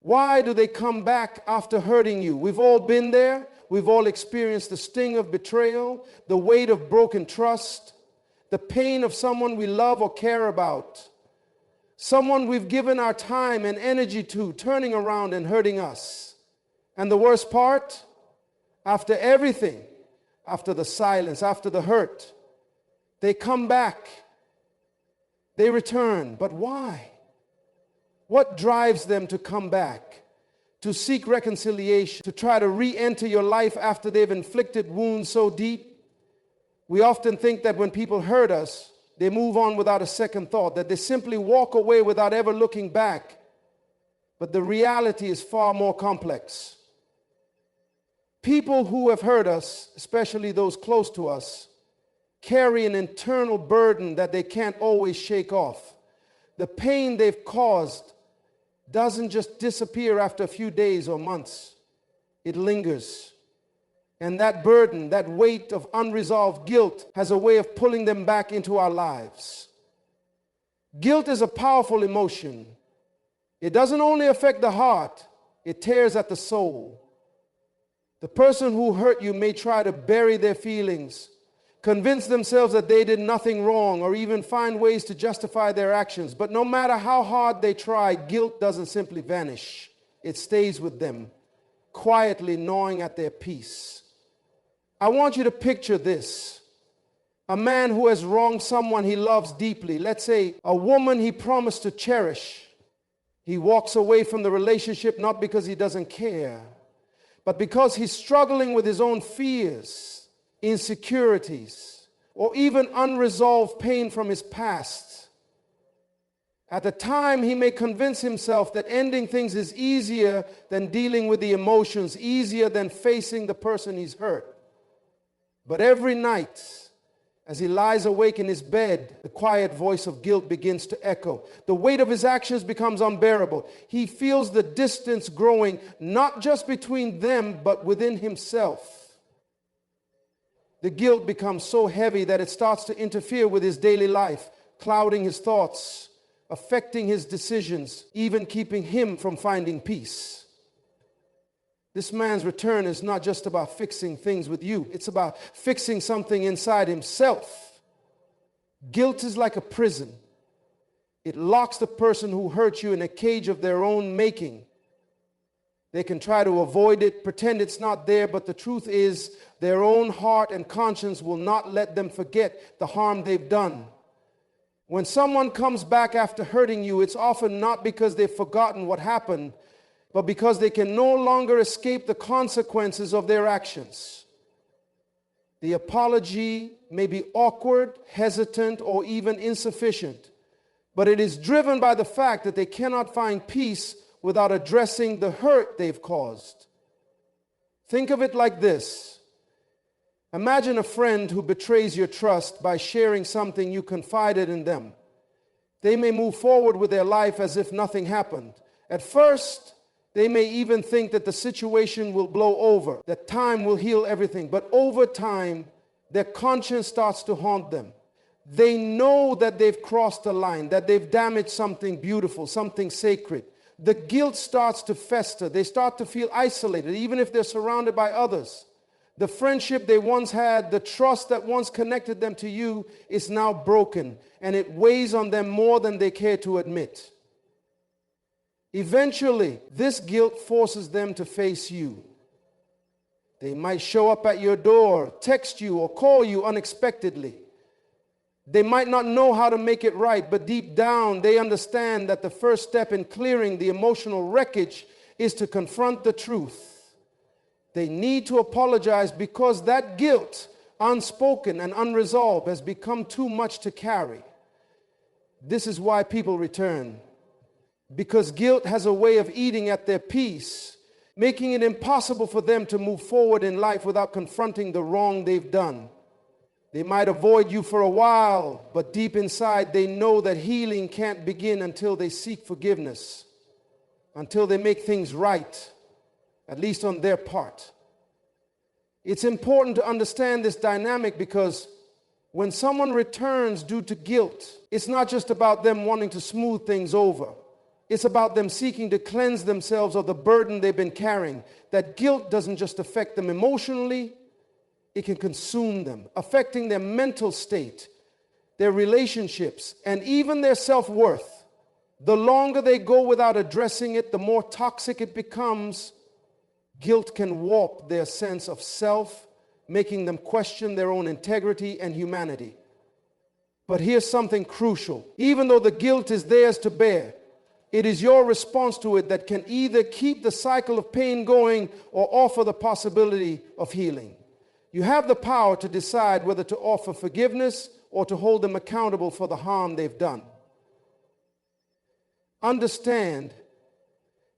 Why do they come back after hurting you? We've all been there. We've all experienced the sting of betrayal, the weight of broken trust, the pain of someone we love or care about, someone we've given our time and energy to, turning around and hurting us. And the worst part, after everything, after the silence, after the hurt, they come back. They return. But why? What drives them to come back? To seek reconciliation, to try to re-enter your life after they've inflicted wounds so deep? We often think that when people hurt us, they move on without a second thought, that they simply walk away without ever looking back. But the reality is far more complex. People who have hurt us, especially those close to us, carry an internal burden that they can't always shake off. The pain they've caused doesn't just disappear after a few days or months. It lingers. And that burden, that weight of unresolved guilt, has a way of pulling them back into our lives. Guilt is a powerful emotion. It doesn't only affect the heart, it tears at the soul. The person who hurt you may try to bury their feelings, convince themselves that they did nothing wrong, or even find ways to justify their actions. But no matter how hard they try, guilt doesn't simply vanish. It stays with them, quietly gnawing at their peace. I want you to picture this. A man who has wronged someone he loves deeply, let's say a woman he promised to cherish. He walks away from the relationship not because he doesn't care, but because he's struggling with his own fears, insecurities, or even unresolved pain from his past. At the time, he may convince himself that ending things is easier than dealing with the emotions, easier than facing the person he's hurt. But every night, as he lies awake in his bed, the quiet voice of guilt begins to echo. The weight of his actions becomes unbearable. He feels the distance growing, not just between them, but within himself. The guilt becomes so heavy that it starts to interfere with his daily life, clouding his thoughts, affecting his decisions, even keeping him from finding peace. This man's return is not just about fixing things with you. It's about fixing something inside himself. Guilt is like a prison. It locks the person who hurt you in a cage of their own making. They can try to avoid it, pretend it's not there, but the truth is their own heart and conscience will not let them forget the harm they've done. When someone comes back after hurting you, it's often not because they've forgotten what happened, but because they can no longer escape the consequences of their actions. The apology may be awkward, hesitant, or even insufficient, but it is driven by the fact that they cannot find peace without addressing the hurt they've caused. Think of it like this. Imagine a friend who betrays your trust by sharing something you confided in them. They may move forward with their life as if nothing happened. At first, they may even think that the situation will blow over, that time will heal everything. But over time, their conscience starts to haunt them. They know that they've crossed the line, that they've damaged something beautiful, something sacred. The guilt starts to fester. They start to feel isolated, even if they're surrounded by others. The friendship they once had, the trust that once connected them to you is now broken, and it weighs on them more than they care to admit. Eventually, this guilt forces them to face you. They might show up at your door, text you, or call you unexpectedly. They might not know how to make it right, but deep down, they understand that the first step in clearing the emotional wreckage is to confront the truth. They need to apologize because that guilt, unspoken and unresolved, has become too much to carry. This is why people return. Because guilt has a way of eating at their peace, making it impossible for them to move forward in life without confronting the wrong they've done. They might avoid you for a while, but deep inside they know that healing can't begin until they seek forgiveness, until they make things right, at least on their part. It's important to understand this dynamic because when someone returns due to guilt, it's not just about them wanting to smooth things over. It's about them seeking to cleanse themselves of the burden they've been carrying. That guilt doesn't just affect them emotionally, it can consume them, affecting their mental state, their relationships, and even their self-worth. The longer they go without addressing it, the more toxic it becomes. Guilt can warp their sense of self, making them question their own integrity and humanity. But here's something crucial. Even though the guilt is theirs to bear, it is your response to it that can either keep the cycle of pain going or offer the possibility of healing. You have the power to decide whether to offer forgiveness or to hold them accountable for the harm they've done. Understand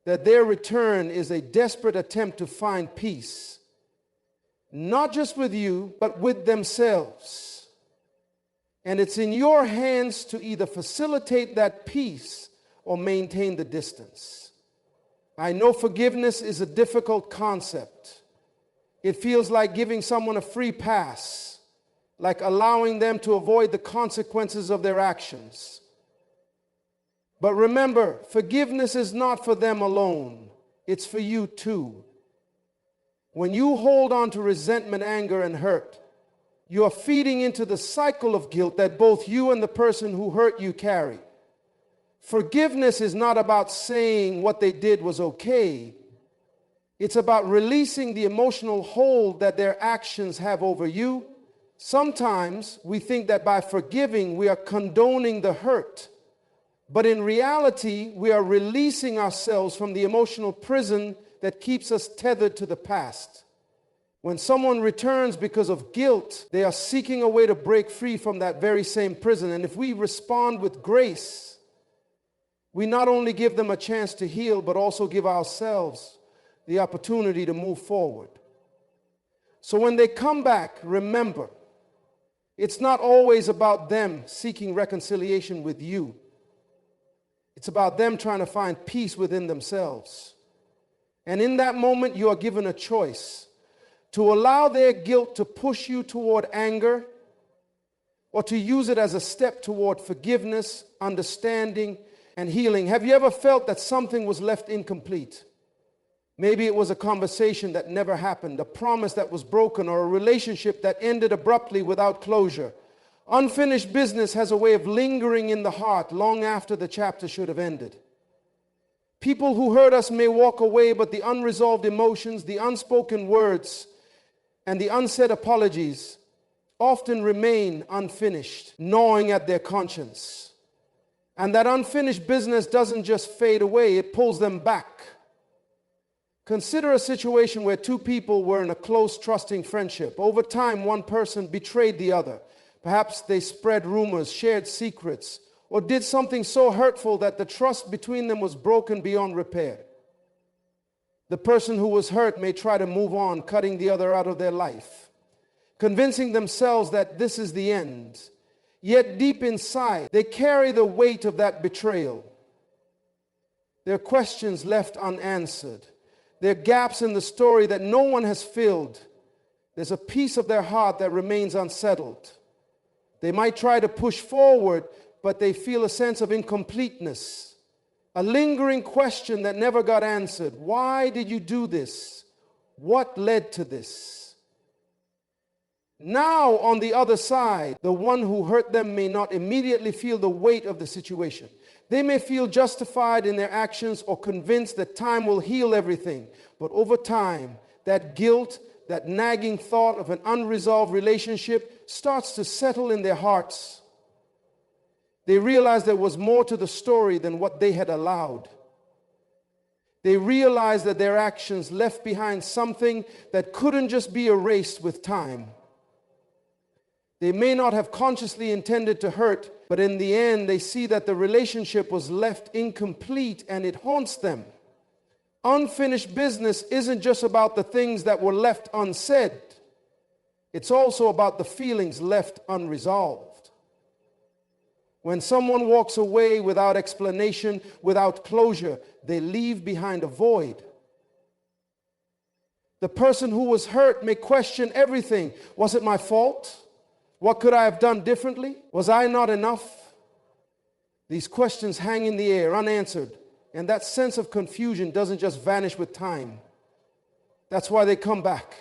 that their return is a desperate attempt to find peace, not just with you, but with themselves. And it's in your hands to either facilitate that peace or maintain the distance. I know forgiveness is a difficult concept. It feels like giving someone a free pass, like allowing them to avoid the consequences of their actions. But remember, forgiveness is not for them alone. It's for you too. When you hold on to resentment, anger, and hurt, you are feeding into the cycle of guilt that both you and the person who hurt you carry. Forgiveness is not about saying what they did was okay. It's about releasing the emotional hold that their actions have over you. Sometimes we think that by forgiving, we are condoning the hurt. But in reality, we are releasing ourselves from the emotional prison that keeps us tethered to the past. When someone returns because of guilt, they are seeking a way to break free from that very same prison. And if we respond with grace, we not only give them a chance to heal, but also give ourselves the opportunity to move forward. So when they come back, remember, it's not always about them seeking reconciliation with you. It's about them trying to find peace within themselves. And in that moment, you are given a choice to allow their guilt to push you toward anger, or to use it as a step toward forgiveness, understanding, and healing. Have you ever felt that something was left incomplete? Maybe it was a conversation that never happened, a promise that was broken, or a relationship that ended abruptly without closure. Unfinished business has a way of lingering in the heart long after the chapter should have ended. People who hurt us may walk away, but the unresolved emotions, the unspoken words, and the unsaid apologies often remain unfinished, gnawing at their conscience. And that unfinished business doesn't just fade away, it pulls them back. Consider a situation where two people were in a close, trusting friendship. Over time, one person betrayed the other. Perhaps they spread rumors, shared secrets, or did something so hurtful that the trust between them was broken beyond repair. The person who was hurt may try to move on, cutting the other out of their life, convincing themselves that this is the end. Yet deep inside, they carry the weight of that betrayal. There are questions left unanswered. There are gaps in the story that no one has filled. There's a piece of their heart that remains unsettled. They might try to push forward, but they feel a sense of incompleteness. A lingering question that never got answered. Why did you do this? What led to this? Now, on the other side, the one who hurt them may not immediately feel the weight of the situation. They may feel justified in their actions or convinced that time will heal everything. But over time, that guilt, that nagging thought of an unresolved relationship starts to settle in their hearts. They realize there was more to the story than what they had allowed. They realize that their actions left behind something that couldn't just be erased with time. They may not have consciously intended to hurt, but in the end, they see that the relationship was left incomplete and it haunts them. Unfinished business isn't just about the things that were left unsaid. It's also about the feelings left unresolved. When someone walks away without explanation, without closure, they leave behind a void. The person who was hurt may question everything. Was it my fault? What could I have done differently? Was I not enough? These questions hang in the air, unanswered, And that sense of confusion doesn't just vanish with time. That's why they come back.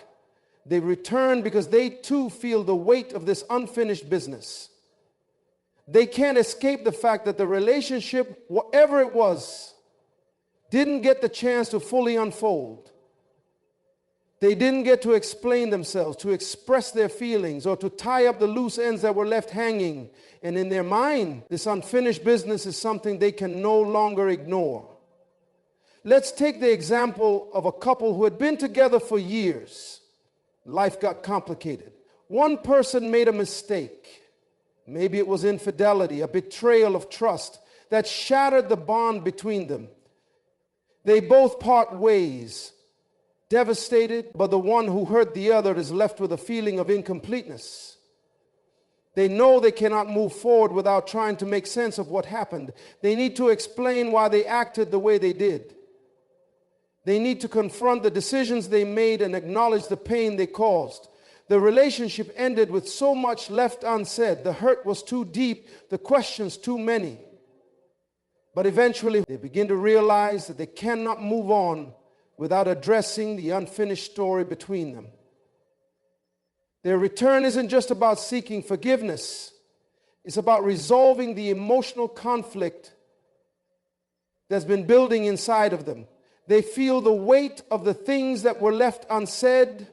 They return because they too feel the weight of this unfinished business. They can't escape the fact that the relationship, whatever it was, didn't get the chance to fully unfold. They didn't get to explain themselves, to express their feelings, or to tie up the loose ends that were left hanging. And in their mind, this unfinished business is something they can no longer ignore. Let's take the example of a couple who had been together for years. Life got complicated. One person made a mistake. Maybe it was infidelity, a betrayal of trust that shattered the bond between them. They both part ways, devastated, but the one who hurt the other is left with a feeling of incompleteness. They know they cannot move forward without trying to make sense of what happened. They need to explain why they acted the way they did. They need to confront the decisions they made and acknowledge the pain they caused. The relationship ended with so much left unsaid. The hurt was too deep, the questions too many. But eventually they begin to realize that they cannot move on without addressing the unfinished story between them. Their return isn't just about seeking forgiveness. It's about resolving the emotional conflict that's been building inside of them. They feel the weight of the things that were left unsaid,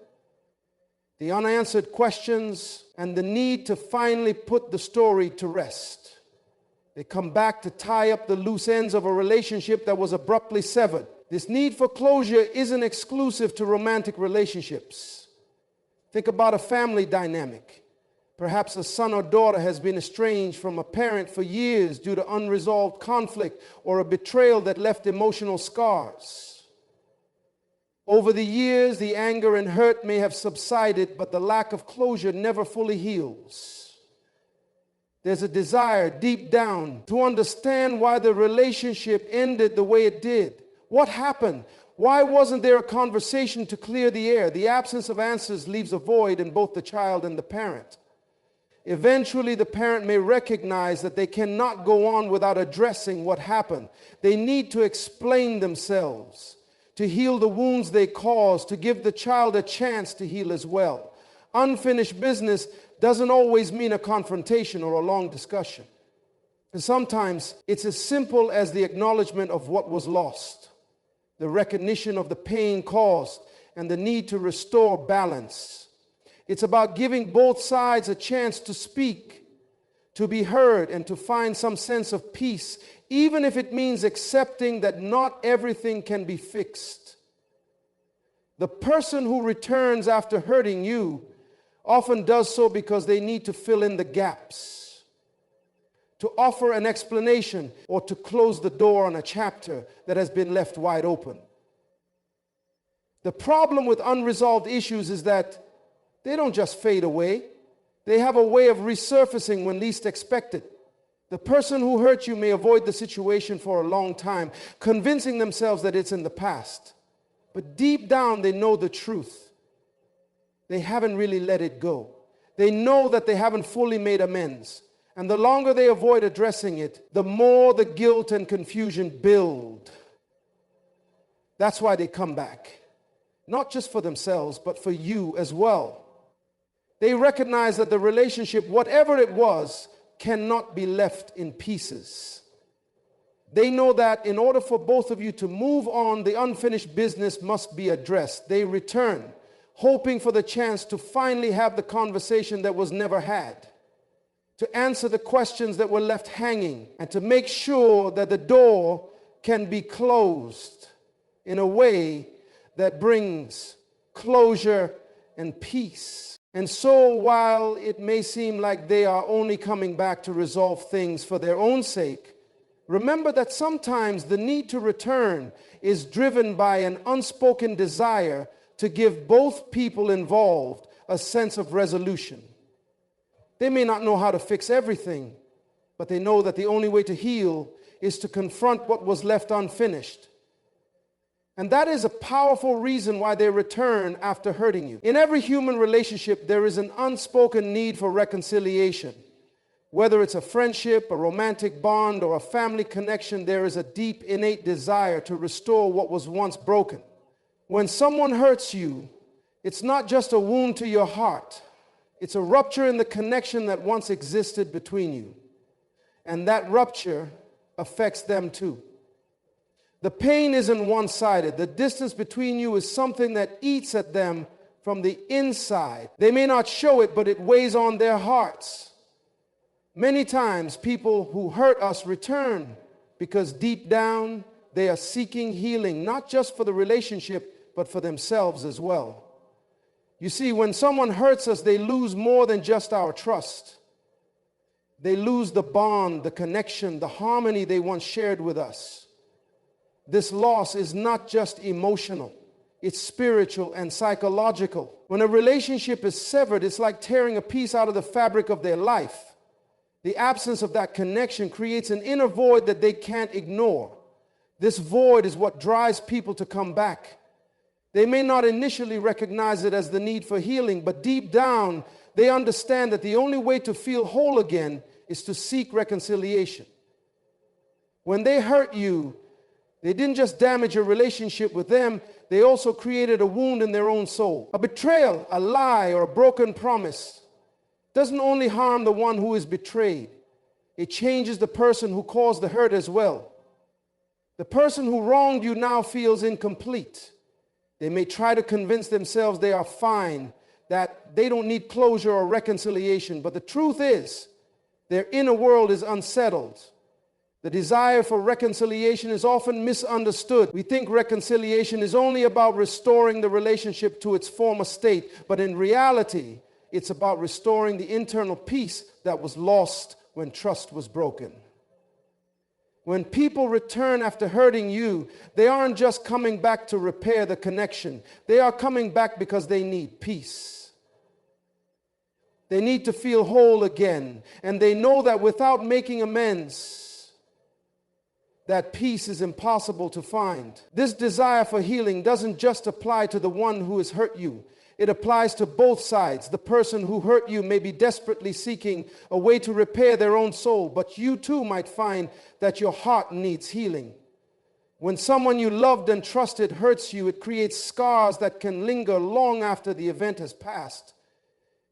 the unanswered questions, and the need to finally put the story to rest. They come back to tie up the loose ends of a relationship that was abruptly severed. This need for closure isn't exclusive to romantic relationships. Think about a family dynamic. Perhaps a son or daughter has been estranged from a parent for years due to unresolved conflict or a betrayal that left emotional scars. Over the years, the anger and hurt may have subsided, but the lack of closure never fully heals. There's a desire deep down to understand why the relationship ended the way it did. What happened? Why wasn't there a conversation to clear the air? The absence of answers leaves a void in both the child and the parent. Eventually, the parent may recognize that they cannot go on without addressing what happened. They need to explain themselves, to heal the wounds they caused, to give the child a chance to heal as well. Unfinished business doesn't always mean a confrontation or a long discussion. And sometimes it's as simple as the acknowledgement of what was lost, the recognition of the pain caused, and the need to restore balance. It's about giving both sides a chance to speak, to be heard, and to find some sense of peace, even if it means accepting that not everything can be fixed. The person who returns after hurting you often does so because they need to fill in the gaps, to offer an explanation, or to close the door on a chapter that has been left wide open. The problem with unresolved issues is that they don't just fade away. They have a way of resurfacing when least expected. The person who hurt you may avoid the situation for a long time, convincing themselves that it's in the past. But deep down, they know the truth. They haven't really let it go. They know that they haven't fully made amends. And the longer they avoid addressing it, the more the guilt and confusion build. That's why they come back. Not just for themselves, but for you as well. They recognize that the relationship, whatever it was, cannot be left in pieces. They know that in order for both of you to move on, the unfinished business must be addressed. They return, hoping for the chance to finally have the conversation that was never had, to answer the questions that were left hanging, and to make sure that the door can be closed in a way that brings closure and peace. And so, while it may seem like they are only coming back to resolve things for their own sake, remember that sometimes the need to return is driven by an unspoken desire to give both people involved a sense of resolution. They may not know how to fix everything, but they know that the only way to heal is to confront what was left unfinished. And that is a powerful reason why they return after hurting you. In every human relationship, there is an unspoken need for reconciliation. Whether it's a friendship, a romantic bond, or a family connection, there is a deep innate desire to restore what was once broken. When someone hurts you, it's not just a wound to your heart. It's a rupture in the connection that once existed between you. And that rupture affects them too. The pain isn't one-sided. The distance between you is something that eats at them from the inside. They may not show it, but it weighs on their hearts. Many times, people who hurt us return because deep down, they are seeking healing, not just for the relationship, but for themselves as well. You see, when someone hurts us, they lose more than just our trust. They lose the bond, the connection, the harmony they once shared with us. This loss is not just emotional. It's spiritual and psychological. When a relationship is severed, it's like tearing a piece out of the fabric of their life. The absence of that connection creates an inner void that they can't ignore. This void is what drives people to come back. They may not initially recognize it as the need for healing, but deep down, they understand that the only way to feel whole again is to seek reconciliation. When they hurt you, they didn't just damage your relationship with them, they also created a wound in their own soul. A betrayal, a lie, or a broken promise doesn't only harm the one who is betrayed, it changes the person who caused the hurt as well. The person who wronged you now feels incomplete. They may try to convince themselves they are fine, that they don't need closure or reconciliation, but the truth is, their inner world is unsettled. The desire for reconciliation is often misunderstood. We think reconciliation is only about restoring the relationship to its former state, but in reality, it's about restoring the internal peace that was lost when trust was broken. When people return after hurting you, they aren't just coming back to repair the connection. They are coming back because they need peace. They need to feel whole again, and they know that without making amends, that peace is impossible to find. This desire for healing doesn't just apply to the one who has hurt you. It applies to both sides. The person who hurt you may be desperately seeking a way to repair their own soul, but you too might find that your heart needs healing. When someone you loved and trusted hurts you, it creates scars that can linger long after the event has passed.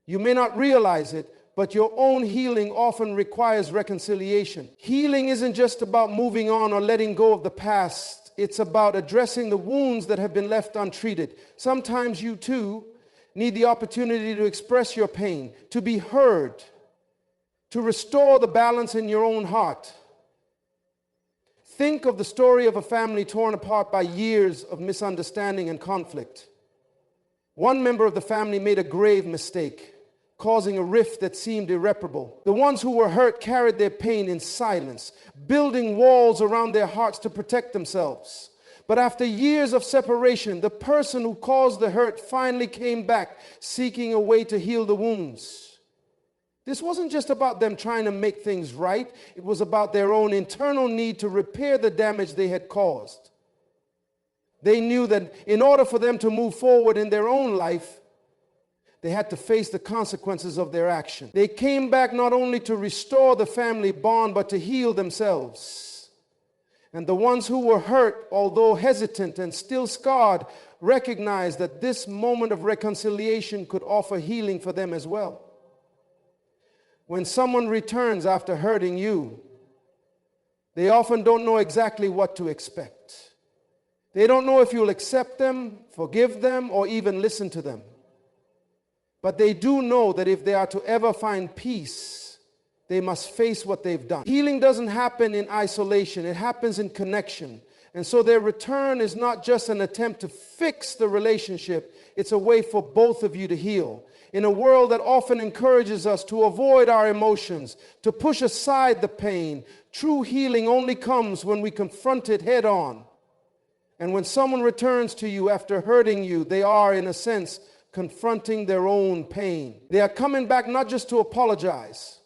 You may not realize it, but your own healing often requires reconciliation. Healing isn't just about moving on or letting go of the past. It's about addressing the wounds that have been left untreated. Sometimes you too need the opportunity to express your pain, to be heard, to restore the balance in your own heart. Think of the story of a family torn apart by years of misunderstanding and conflict. One member of the family made a grave mistake, causing a rift that seemed irreparable. The ones who were hurt carried their pain in silence, building walls around their hearts to protect themselves. But after years of separation, the person who caused the hurt finally came back, seeking a way to heal the wounds. This wasn't just about them trying to make things right. It was about their own internal need to repair the damage they had caused. They knew that in order for them to move forward in their own life, they had to face the consequences of their action. They came back not only to restore the family bond, but to heal themselves. And the ones who were hurt, although hesitant and still scarred, recognized that this moment of reconciliation could offer healing for them as well. When someone returns after hurting you, they often don't know exactly what to expect. They don't know if you'll accept them, forgive them, or even listen to them. But they do know that if they are to ever find peace, they must face what they've done. Healing doesn't happen in isolation. It happens in connection. And so their return is not just an attempt to fix the relationship. It's a way for both of you to heal. In a world that often encourages us to avoid our emotions, to push aside the pain, true healing only comes when we confront it head on. And when someone returns to you after hurting you, they are, in a sense, confronting their own pain. They are coming back not just to apologize,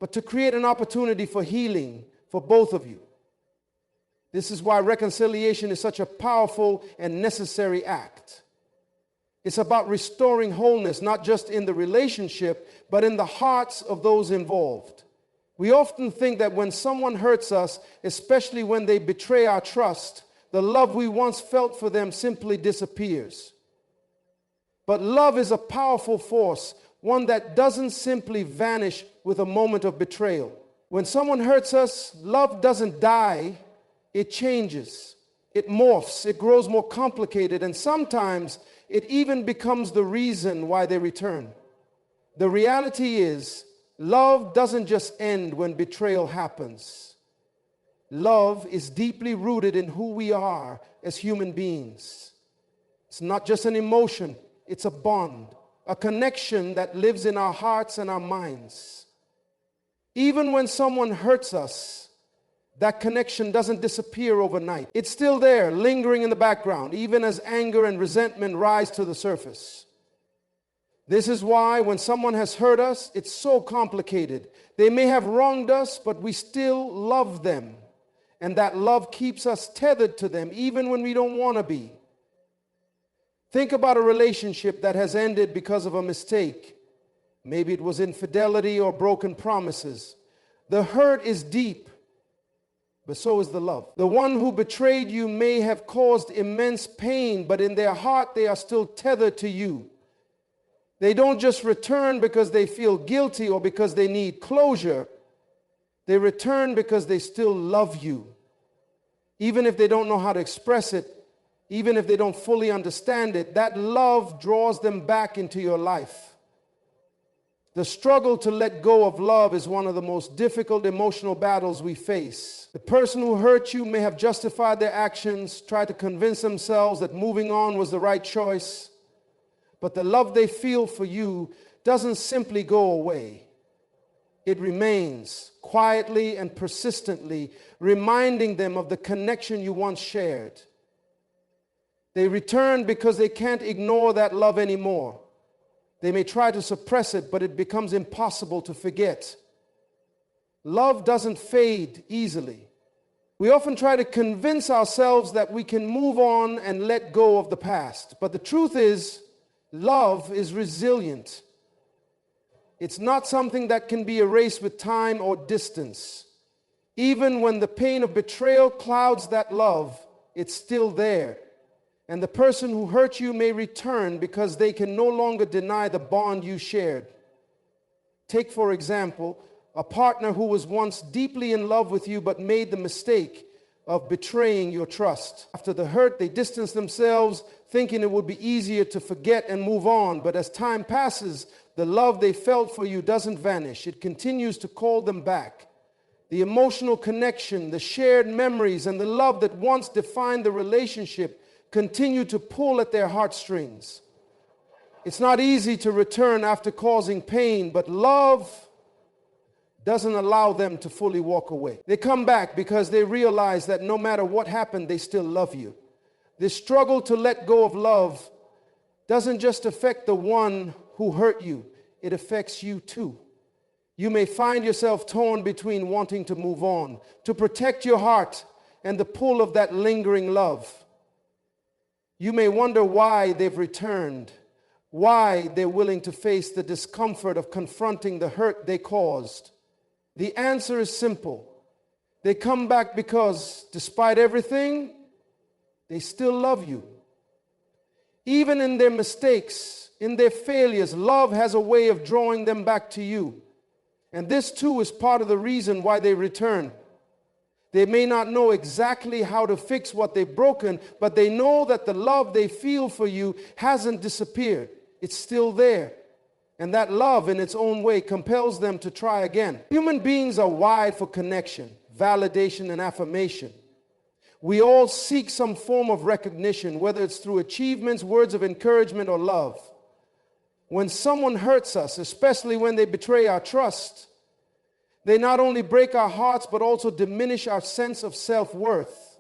but to create an opportunity for healing for both of you. This is why reconciliation is such a powerful and necessary act. It's about restoring wholeness, not just in the relationship, but in the hearts of those involved. We often think that when someone hurts us, especially when they betray our trust, the love we once felt for them simply disappears. But love is a powerful force, one that doesn't simply vanish with a moment of betrayal. When someone hurts us, love doesn't die, it changes. It morphs, it grows more complicated, and sometimes it even becomes the reason why they return. The reality is, love doesn't just end when betrayal happens. Love is deeply rooted in who we are as human beings. It's not just an emotion, it's a bond, a connection that lives in our hearts and our minds. Even when someone hurts us, that connection doesn't disappear overnight. It's still there, lingering in the background, even as anger and resentment rise to the surface. This is why when someone has hurt us, it's so complicated. They may have wronged us, but we still love them. And that love keeps us tethered to them, even when we don't want to be. Think about a relationship that has ended because of a mistake. Maybe it was infidelity or broken promises. The hurt is deep, but so is the love. The one who betrayed you may have caused immense pain, but in their heart they are still tethered to you. They don't just return because they feel guilty or because they need closure. They return because they still love you. Even if they don't know how to express it, even if they don't fully understand it, that love draws them back into your life. The struggle to let go of love is one of the most difficult emotional battles we face. The person who hurt you may have justified their actions, tried to convince themselves that moving on was the right choice. But the love they feel for you doesn't simply go away. It remains quietly and persistently, reminding them of the connection you once shared. They return because they can't ignore that love anymore. They may try to suppress it, but it becomes impossible to forget. Love doesn't fade easily. We often try to convince ourselves that we can move on and let go of the past. But the truth is, love is resilient. It's not something that can be erased with time or distance. Even when the pain of betrayal clouds that love, it's still there. And the person who hurt you may return because they can no longer deny the bond you shared. Take, for example, a partner who was once deeply in love with you but made the mistake of betraying your trust. After the hurt, they distance themselves, thinking it would be easier to forget and move on. But as time passes, the love they felt for you doesn't vanish. It continues to call them back. The emotional connection, the shared memories, and the love that once defined the relationship continue to pull at their heartstrings. It's not easy to return after causing pain, but love doesn't allow them to fully walk away. They come back because they realize that no matter what happened, they still love you. This struggle to let go of love doesn't just affect the one who hurt you, it affects you too. You may find yourself torn between wanting to move on, to protect your heart, and the pull of that lingering love. You may wonder why they've returned, why they're willing to face the discomfort of confronting the hurt they caused. The answer is simple. They come back because, despite everything, they still love you. Even in their mistakes, in their failures, love has a way of drawing them back to you. And this too is part of the reason why they return. They may not know exactly how to fix what they've broken, but they know that the love they feel for you hasn't disappeared. It's still there. And that love in its own way compels them to try again. Human beings are wired for connection, validation, and affirmation. We all seek some form of recognition, whether it's through achievements, words of encouragement, or love. When someone hurts us, especially when they betray our trust, they not only break our hearts, but also diminish our sense of self-worth.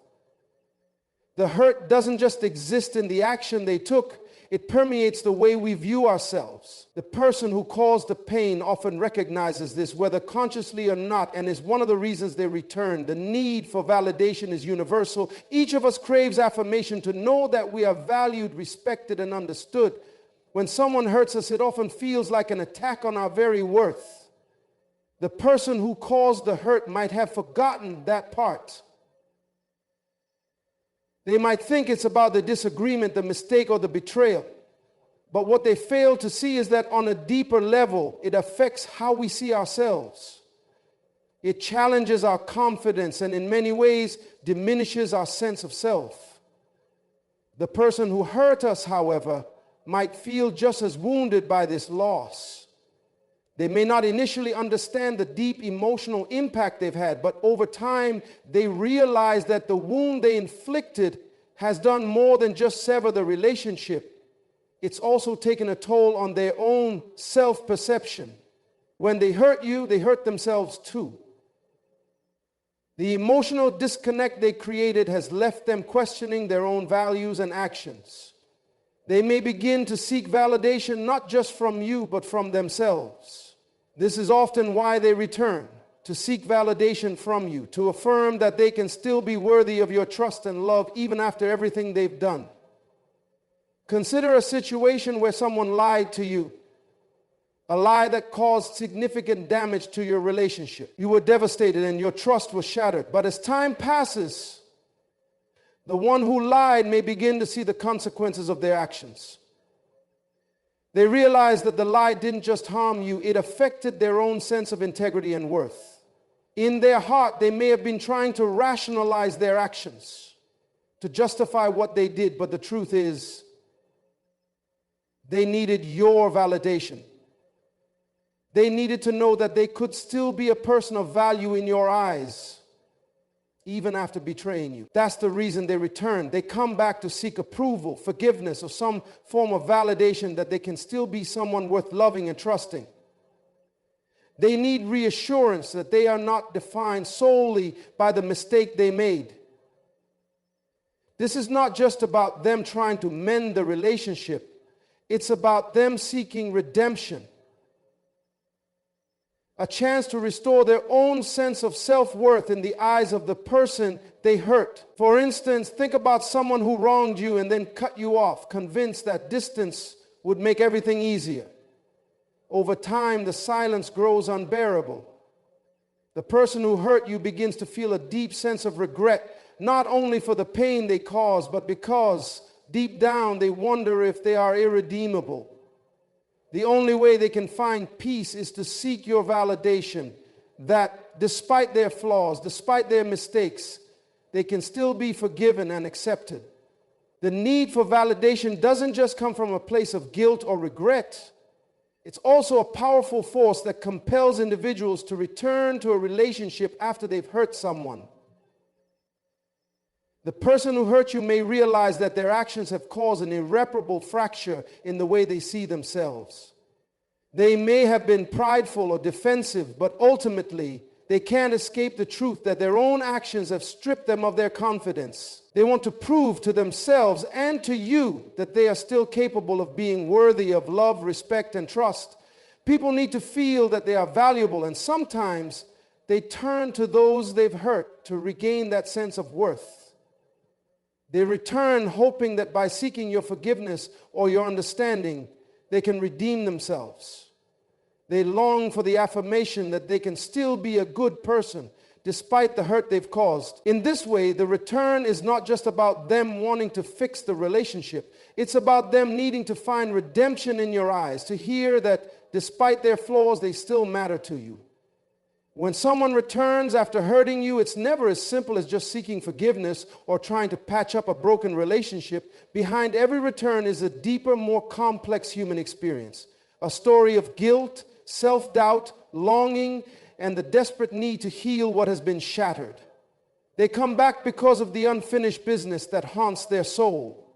The hurt doesn't just exist in the action they took, it permeates the way we view ourselves. The person who caused the pain often recognizes this, whether consciously or not, and is one of the reasons they return. The need for validation is universal. Each of us craves affirmation, to know that we are valued, respected, and understood. When someone hurts us, it often feels like an attack on our very worth. The person who caused the hurt might have forgotten that part. They might think it's about the disagreement, the mistake, or the betrayal. But what they fail to see is that on a deeper level, it affects how we see ourselves. It challenges our confidence and in many ways diminishes our sense of self. The person who hurt us, however, might feel just as wounded by this loss. They may not initially understand the deep emotional impact they've had, but over time they realize that the wound they inflicted has done more than just sever the relationship. It's also taken a toll on their own self-perception. When they hurt you, they hurt themselves too. The emotional disconnect they created has left them questioning their own values and actions. They may begin to seek validation not just from you, but from themselves. This is often why they return, to seek validation from you, to affirm that they can still be worthy of your trust and love even after everything they've done. Consider a situation where someone lied to you, a lie that caused significant damage to your relationship. You were devastated and your trust was shattered. But as time passes, the one who lied may begin to see the consequences of their actions. They realize that the lie didn't just harm you, it affected their own sense of integrity and worth. In their heart, they may have been trying to rationalize their actions, to justify what they did, but the truth is, they needed your validation. They needed to know that they could still be a person of value in your eyes, even after betraying you. That's the reason they return. They come back to seek approval, forgiveness, or some form of validation that they can still be someone worth loving and trusting. They need reassurance that they are not defined solely by the mistake they made. This is not just about them trying to mend the relationship. It's about them seeking redemption. A chance to restore their own sense of self-worth in the eyes of the person they hurt. For instance, think about someone who wronged you and then cut you off, convinced that distance would make everything easier. Over time, the silence grows unbearable. The person who hurt you begins to feel a deep sense of regret, not only for the pain they caused, but because deep down they wonder if they are irredeemable. The only way they can find peace is to seek your validation that despite their flaws, despite their mistakes, they can still be forgiven and accepted. The need for validation doesn't just come from a place of guilt or regret. It's also a powerful force that compels individuals to return to a relationship after they've hurt someone. The person who hurt you may realize that their actions have caused an irreparable fracture in the way they see themselves. They may have been prideful or defensive, but ultimately, they can't escape the truth that their own actions have stripped them of their confidence. They want to prove to themselves and to you that they are still capable of being worthy of love, respect, and trust. People need to feel that they are valuable, and sometimes they turn to those they've hurt to regain that sense of worth. They return hoping that by seeking your forgiveness or your understanding, they can redeem themselves. They long for the affirmation that they can still be a good person despite the hurt they've caused. In this way, the return is not just about them wanting to fix the relationship. It's about them needing to find redemption in your eyes, to hear that despite their flaws, they still matter to you. When someone returns after hurting you, it's never as simple as just seeking forgiveness or trying to patch up a broken relationship. Behind every return is a deeper, more complex human experience. A story of guilt, self-doubt, longing, and the desperate need to heal what has been shattered. They come back because of the unfinished business that haunts their soul,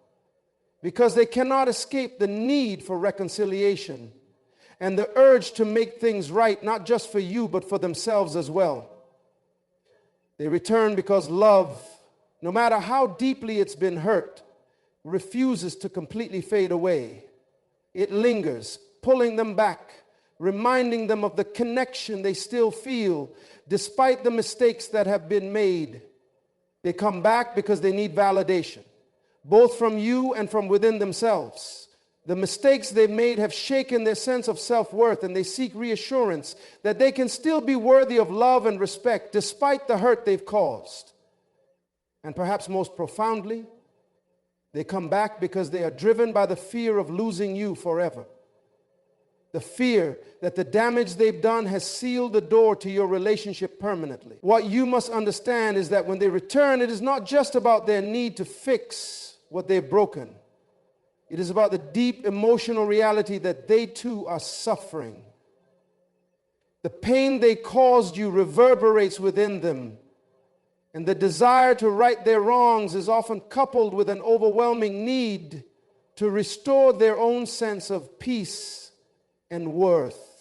because they cannot escape the need for reconciliation and the urge to make things right, not just for you, but for themselves as well. They return because love, no matter how deeply it's been hurt, refuses to completely fade away. It lingers, pulling them back, reminding them of the connection they still feel, despite the mistakes that have been made. They come back because they need validation, both from you and from within themselves. The mistakes they've made have shaken their sense of self-worth, and they seek reassurance that they can still be worthy of love and respect despite the hurt they've caused. And perhaps most profoundly, they come back because they are driven by the fear of losing you forever. The fear that the damage they've done has sealed the door to your relationship permanently. What you must understand is that when they return, it is not just about their need to fix what they've broken. It is about the deep emotional reality that they too are suffering. The pain they caused you reverberates within them, and the desire to right their wrongs is often coupled with an overwhelming need to restore their own sense of peace and worth.